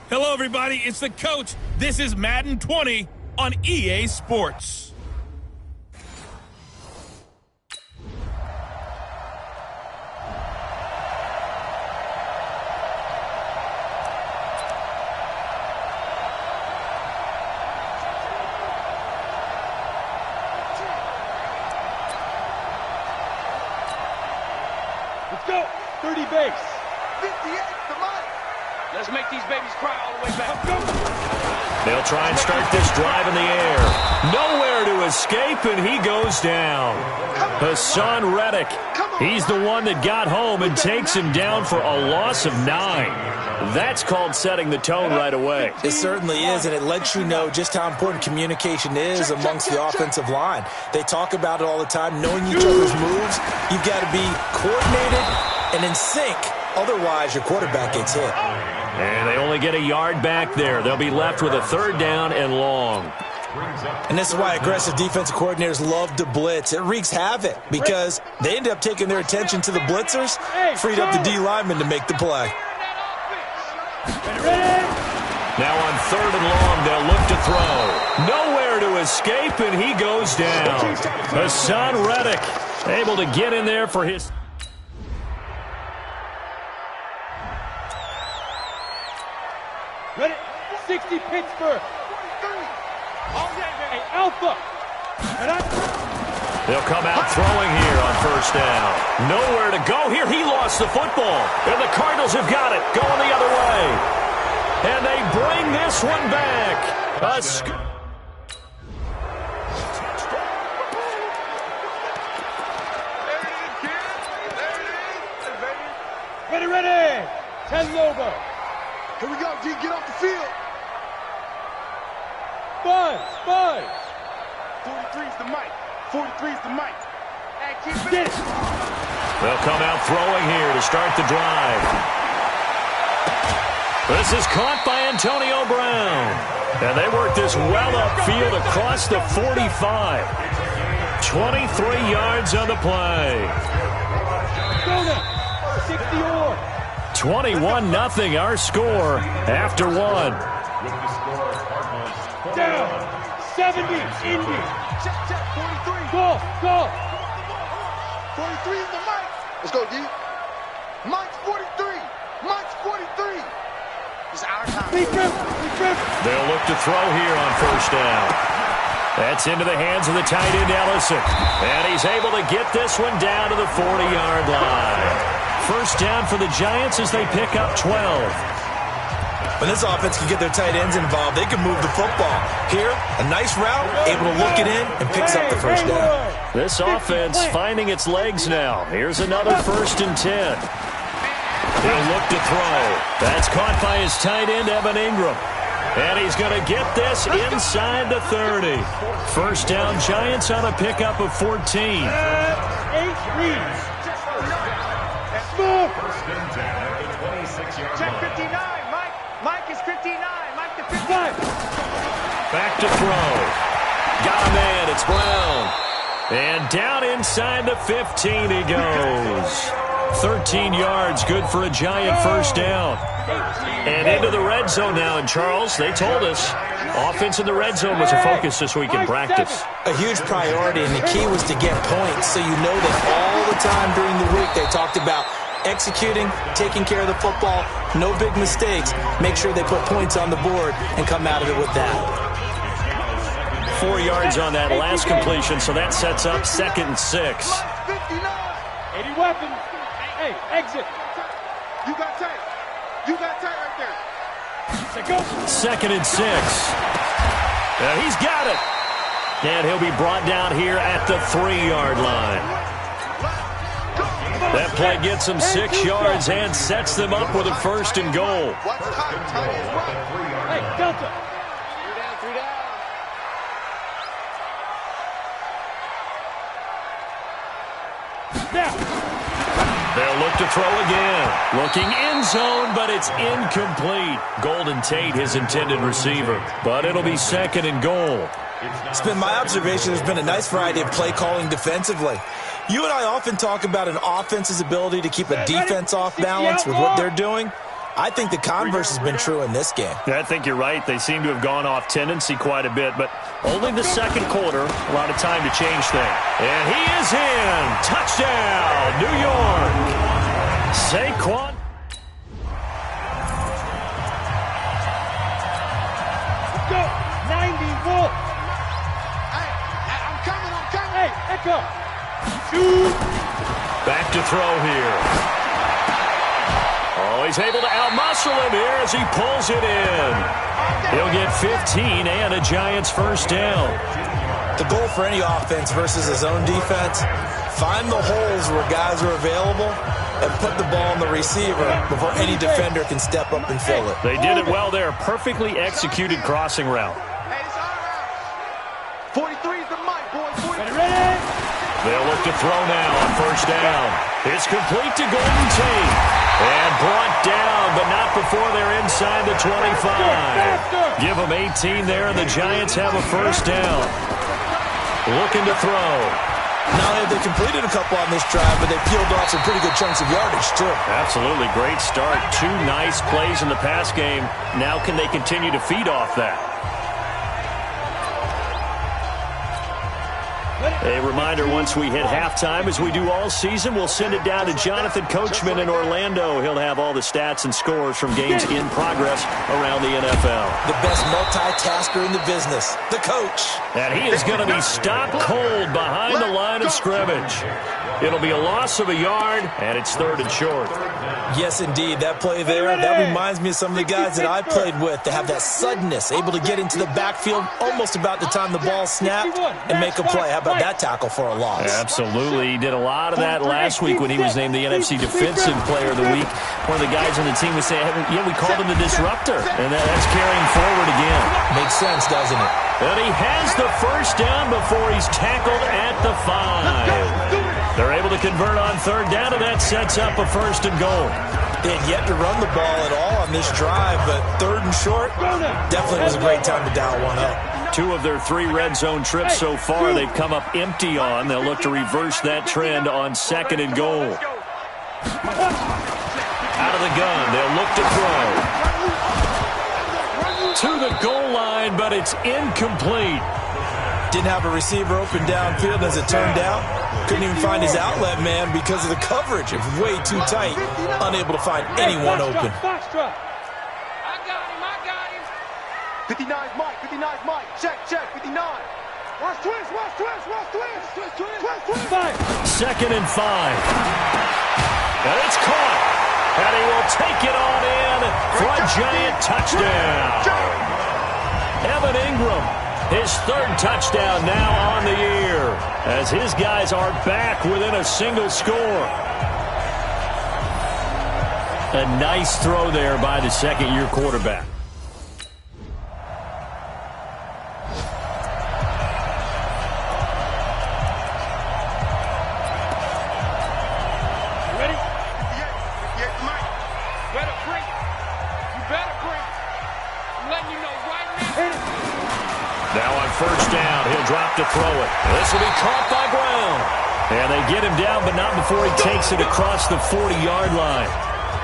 Hello, everybody. It's the coach. This is Madden 20 on EA Sports. Let's go. 30 base. 58, come on. Let's make these babies cry all the way back. They'll try and start this drive in the air. Nowhere to escape, and he goes down. Hassan Reddick, he's the one that got home and takes him down for a loss of 9. That's called setting the tone right away. It certainly is, and it lets you know just how important communication is amongst the offensive line. They talk about it all the time, knowing each other's moves. You've got to be coordinated and in sync. Otherwise, your quarterback gets hit. And they only get a yard back there. They'll be left with a 3rd down and long. And this is why aggressive defensive coordinators love to blitz. It wreaks havoc because they end up taking their attention to the blitzers, freed up the D lineman to make the play. Now on 3rd and long, they'll look to throw. Nowhere to escape, and he goes down. Hassan Reddick able to get in there for his... Ready? 60 Pittsburgh. Hey, Alpha. They'll come out throwing here on 1st down. Nowhere to go here. He lost the football. And the Cardinals have got it. Going the other way. And they bring this one back. Ready. 10 Lobo. Here we go, D. Get off the field. Five. 43's the mic. 43's the mic. Hey, keep it. Get it. They'll come out throwing here to start the drive. This is caught by Antonio Brown. And they work this well upfield across the 45. 23 yards on the play. Go now. 60 or. 21-0 our score after 1. Down. 70. Indy. Check. 43. Go. 43 is the mic. Let's go, D. Mike's 43. Mike's 43. It's our time. Big rip. They'll look to throw here on 1st down. That's into the hands of the tight end, Ellison. And he's able to get this one down to the 40-yard line. 1st down for the Giants as they pick up 12. When this offense can get their tight ends involved, they can move the football. Here, a nice route, able to look it in, and picks up the 1st down. This offense finding its legs now. Here's another 1st and 10. He'll look to throw. That's caught by his tight end, Evan Ingram. And he's going to get this inside the 30. 1st down, Giants on a pickup of 14. 8 reads. Check 59. Mike is 59. Mike the 55. Back to throw. Got a man. It's Brown. And down inside the 15 he goes. 13 yards, good for a Giant 1st down. And into the red zone now. And Charles, they told us offense in the red zone was a focus this week in practice. A huge priority, and the key was to get points. So you know that all the time during the week they talked about executing, taking care of the football, no big mistakes. Make sure they put points on the board and come out of it with that. 4 yards on that last completion, so that sets up 2nd and 6. 80 weapons. Hey, exit. You got tight. Right there. 2nd and 6. He's got it. And he'll be brought down here at the 3-yard line. That play gets them 6 yards and sets them up with a 1st and goal. Hey, Delta. 3 down. Now. They'll look to throw again. Looking end zone, but it's incomplete. Golden Tate, his intended receiver. But it'll be 2nd and goal. It's been my observation there's been a nice variety of play calling defensively. You and I often talk about an offense's ability to keep a defense off balance with what they're doing. I think the converse has been true in this game. I think you're right. They seem to have gone off tendency quite a bit, but only the second quarter, a lot of time to change things. And he is in. Touchdown, New York. Saquon. Go! 90 Wolf! Hey, I'm coming. Hey, Echo! Shoot! Back to throw here. Oh, he's able to outmuscle him here as he pulls it in. He'll get 15 and a Giants first down. The goal for any offense versus his own defense, find the holes where guys are available and put the ball on the receiver before any defender can step up and fill it. They did it well there. Perfectly executed crossing route. Hey, it's all right. 43 is the mic, boy. 43. Ready? They'll look to throw now on first down. It's complete to Golden Tate. And brought down, but not before they're inside the 25. Give them 18 there, and the Giants have a first down. Looking to throw. Not only have they completed a couple on this drive, but they peeled off some pretty good chunks of yardage, too. Absolutely. Great start. 2 nice plays in the pass game. Now can they continue to feed off that? A reminder, once we hit halftime, as we do all season, we'll send it down to Jonathan Coachman in Orlando. He'll have all the stats and scores from games in progress around the NFL. The best multitasker in the business, the coach. And he is going to be stopped cold behind the line of scrimmage. It'll be a loss of a yard, and it's 3rd and short. Yes, indeed. That play there, that reminds me of some of the guys that I played with to have that suddenness, able to get into the backfield almost about the time the ball snapped and make a play. How about that tackle for a loss? Absolutely. He did a lot of that last week when he was named the NFC Defensive Player of the Week. One of the guys on the team would say, yeah, we called him the disruptor. And that's carrying forward again. Makes sense, doesn't it? And he has the first down before he's tackled at the 5. They're able to convert on 3rd down, and that sets up a 1st and goal. They had yet to run the ball at all on this drive, but 3rd and short definitely was a great time to dial one up. 2 of their 3 red zone trips so far they've come up empty on. They'll look to reverse that trend on 2nd and goal. Out of the gun, they'll look to throw. To the goal line, but it's incomplete. Didn't have a receiver open downfield as it turned out. Couldn't even find his outlet man because of the coverage. It was way too tight. Unable to find anyone open. I got him. 59's Mike. Check. 59. Watch twist. 2nd and 5. And it's caught. And he will take it on in for a Giant touchdown. Evan Ingram. His 3rd touchdown now on the year as his guys are back within a single score. A nice throw there by the second-year quarterback. Ready? Yeah, Mike. Better break. You better break. I'm letting you know right now. Now on 1st down, he'll drop to throw it. This will be caught by Brown. And they get him down, but not before he takes it across the 40-yard line.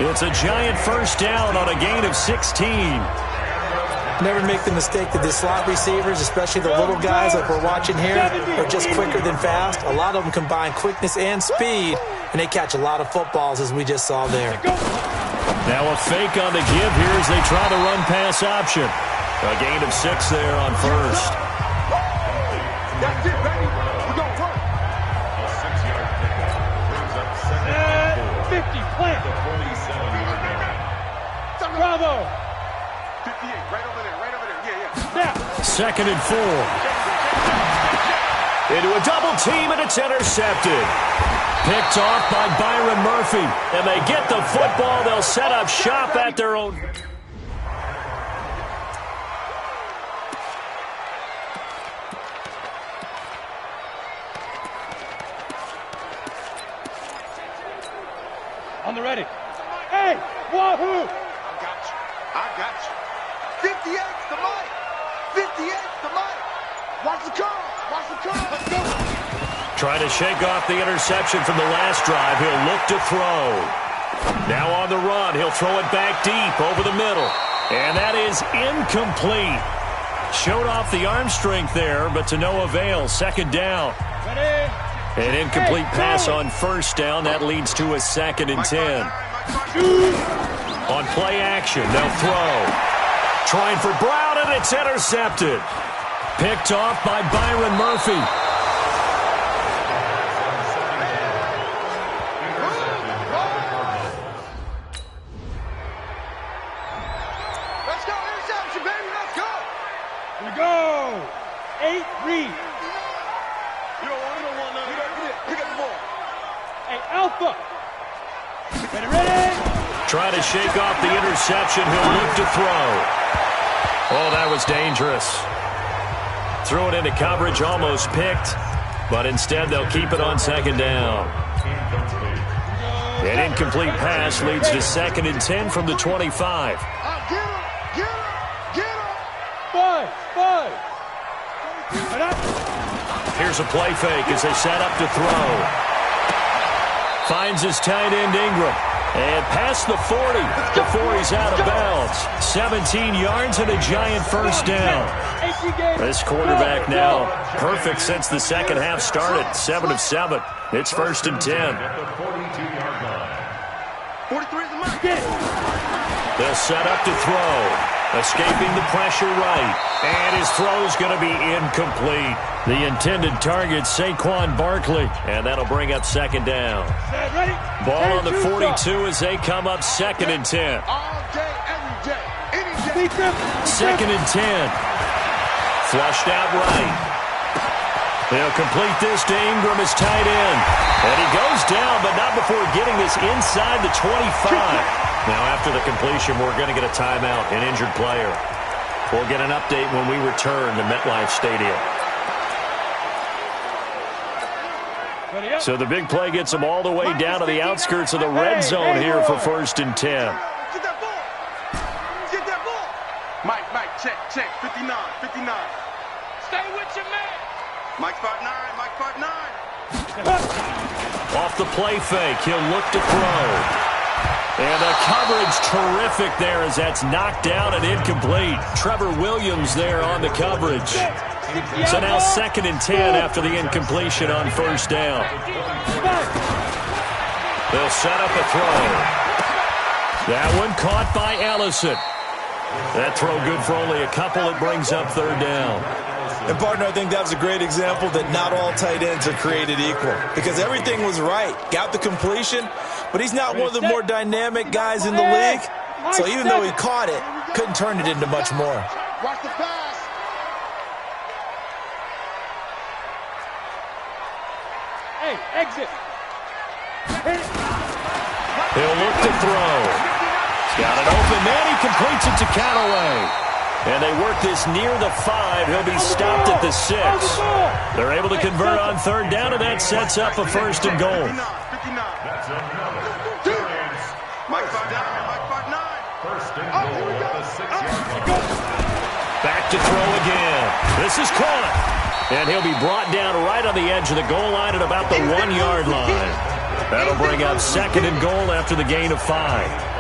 It's a Giant first down on a gain of 16. Never make the mistake that the slot receivers, especially the little guys like we're watching here, are just quicker than fast. A lot of them combine quickness and speed, and they catch a lot of footballs, as we just saw there. Now a fake on the give here as they try to run pass option. A gain of 6 there on 1st. That's it, baby. We're going to work. 50, plant. Bravo. 58, right over there. Snap. 2nd and 4. Into a double team, and it's intercepted. Picked off by Byron Murphy. And they get the football. They'll set up shop at their own. On the ready. Hey, wahoo! I got you. 58's the mic. 58's the mic. Watch the curve. Let's go. Trying to shake off the interception from the last drive. He'll look to throw. Now on the run, he'll throw it back deep over the middle. And that is incomplete. Showed off the arm strength there, but to no avail. Second down. An incomplete pass on first down. That leads to a 2nd and 10. On play action, they'll throw. Trying for Brown, and it's intercepted. Picked off by Byron Murphy. Let's go, interception, baby, let's go. Here we go. 8-3. You don't want none. Pick up the ball. Hey, Alpha. Ready? Trying to shake off the interception. He'll look to throw. Oh, that was dangerous. Threw it into coverage, almost picked. But instead, they'll keep it on 2nd down. An incomplete pass leads to 2nd and 10 from the 25. Get him. 5. Here's a play fake as they set up to throw. Finds his tight end Ingram. And past the 40 before he's out of bounds. 17 yards and a giant first down. This quarterback now perfect since the second half started. 7 of 7. It's 1st and 10. 43 is the mark. They'll set up to throw. Escaping the pressure right. And his throw's going to be incomplete. The intended target, Saquon Barkley. And that'll bring up 2nd down. Ball on the 42 as they come up 2nd and 10. All day, every day, any day. 2nd and 10. Flushed out right. They'll complete this to Ingram as tight end. And he goes down, but not before getting this inside the 25. Now, after the completion, we're going to get a timeout, an injured player. We'll get an update when we return to MetLife Stadium. So the big play gets them all the way down to the outskirts of the red zone here for 1st and 10. Get that ball. Get that ball. Mike, check. 59. Stay with your man. Mike 5'9", Mike 5'9". Off the play fake, he'll look to throw. And the coverage terrific there as that's knocked down and incomplete. Trevor Williams there on the coverage. So now 2nd and 10 after the incompletion on first down. They'll set up a throw. That one caught by Ellison. That throw good for only a couple. It brings up 3rd down. And, partner, I think that was a great example that not all tight ends are created equal. Because everything was right. Got the completion, but he's not one of the more dynamic guys in the league. So even though he caught it, couldn't turn it into much more. Watch the pass. Hey, exit. He'll look to throw. He's got it open man. He completes it to Callaway. And they work this near the 5. He'll be stopped at the 6. They're able to convert on 3rd down, and that sets up a 1st and goal. 59. Mike 5'9". First and goal at the 6-yard line. Back to throw again. This is caught. And he'll be brought down right on the edge of the goal line at about the 1-yard line. That'll bring up 2nd and goal after the gain of 5.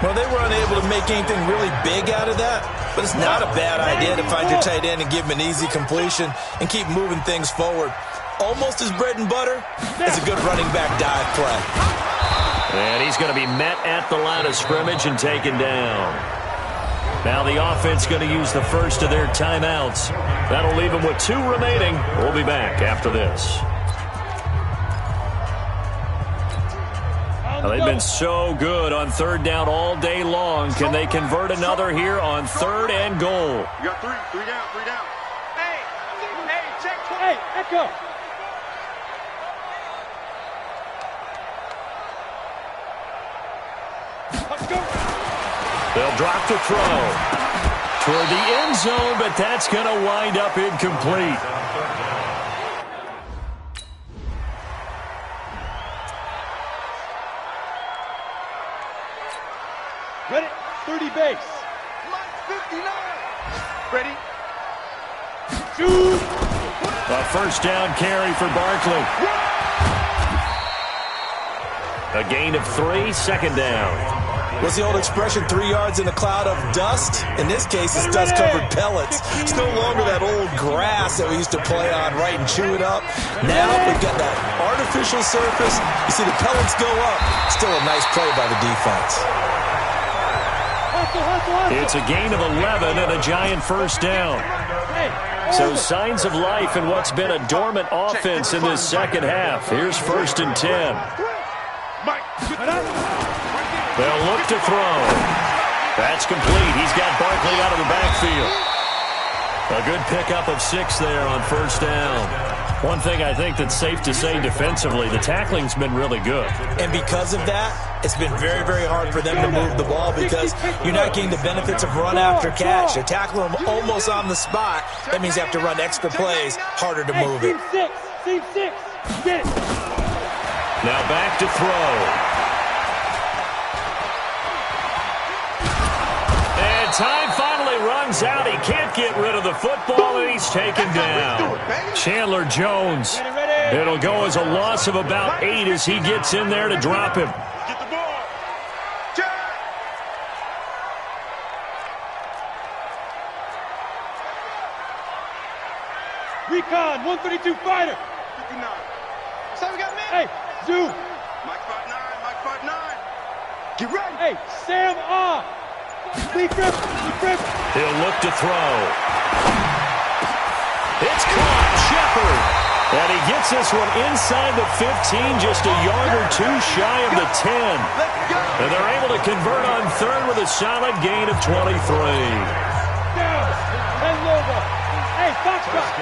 Well, they were unable to make anything really big out of that, but it's not a bad idea to find your tight end and give him an easy completion and keep moving things forward. Almost as bread and butter as a good running back dive play. And he's going to be met at the line of scrimmage and taken down. Now the offense going to use the first of their timeouts. That'll leave them with 2 remaining. We'll be back after this. Now, they've been so good on 3rd down all day long. Can they convert another here on 3rd and goal? You got 3 down. Hey, check. Hey, Echo. Let's go. They'll drop the throw toward the end zone, but that's going to wind up incomplete. Ready? 30 base. Mike 59. Ready? Shoot. A 1st down carry for Barkley. A gain of 3, second down. What's the old expression, 3 yards in a cloud of dust? In this case, it's dust-covered pellets. It's no longer that old grass that we used to play on, right, and chew it up. Now we've got that artificial surface. You see the pellets go up. Still a nice play by the defense. It's a gain of 11 and a Giant first down. So signs of life in what's been a dormant offense in this second half. Here's 1st and 10. They'll look to throw. That's complete. He's got Barkley out of the backfield. A good pickup of 6 there on 1st down. One thing I think that's safe to say defensively, the tackling's been really good. And because of that, it's been very, very hard for them to move the ball because you're not getting the benefits of run after catch. You're tackling them almost on the spot. That means you have to run extra plays, harder to move it. Team 6, get it. Now back to throw. And time finally runs out. He can't get rid of the football, and he's taken down. Chandler Jones. It'll go as a loss of about 8 as he gets in there to drop him. Get the ball. Recon, 132 fighter. 59. So we got men. Hey, Zoo. Mike 5'9", Mike 5'9". Get ready. Hey, Sam off. Lee Grip. He'll look to throw. It's caught. Shepard. And he gets this one inside the 15, just a yard or 2 shy of the 10. And they're able to convert on 3rd with a solid gain of 23. Down. And Lobo. Hey, Foxtrot.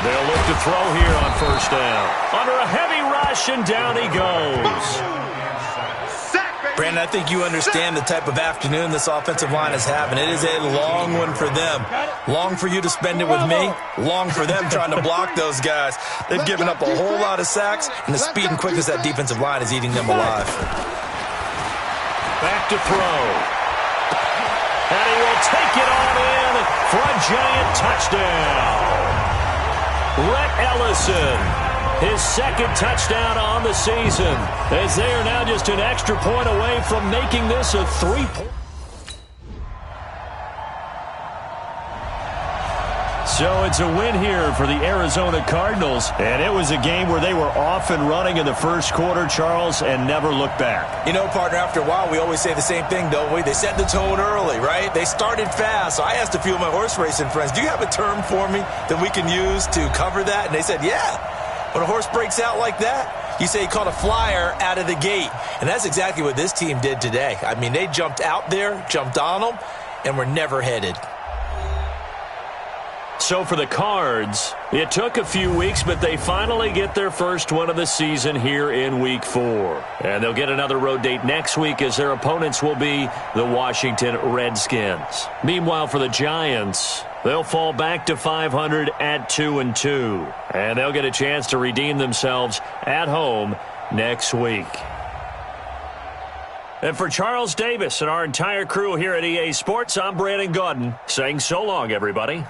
They'll look to throw here on 1st down. Under a heavy rush, and down he goes. Brandon, I think you understand the type of afternoon this offensive line is having. It is a long one for them. Long for you to spend it with me. Long for them trying to block those guys. They've given up a whole lot of sacks, and the speed and quickness of that defensive line is eating them alive. Back to throw. And he will take it on in for a Giant touchdown. Rhett Ellison. His 2nd touchdown on the season, as they are now just an extra point away from making this a 3-point. So it's a win here for the Arizona Cardinals, and it was a game where they were off and running in the first quarter, Charles, and never looked back. You know, partner, after a while, we always say the same thing, don't we? They set the tone early, right? They started fast. So I asked a few of my horse racing friends, do you have a term for me that we can use to cover that? And they said, yeah. When a horse breaks out like that, you say he caught a flyer out of the gate. And that's exactly what this team did today. I mean, they jumped out there, jumped on them, and were never headed. So for the Cards, it took a few weeks, but they finally get their first win of the season here in Week 4. And they'll get another road date next week as their opponents will be the Washington Redskins. Meanwhile, for the Giants, they'll fall back to 500 at 2-2. And they'll get a chance to redeem themselves at home next week. And for Charles Davis and our entire crew here at EA Sports, I'm Brandon Gaudin saying so long, everybody.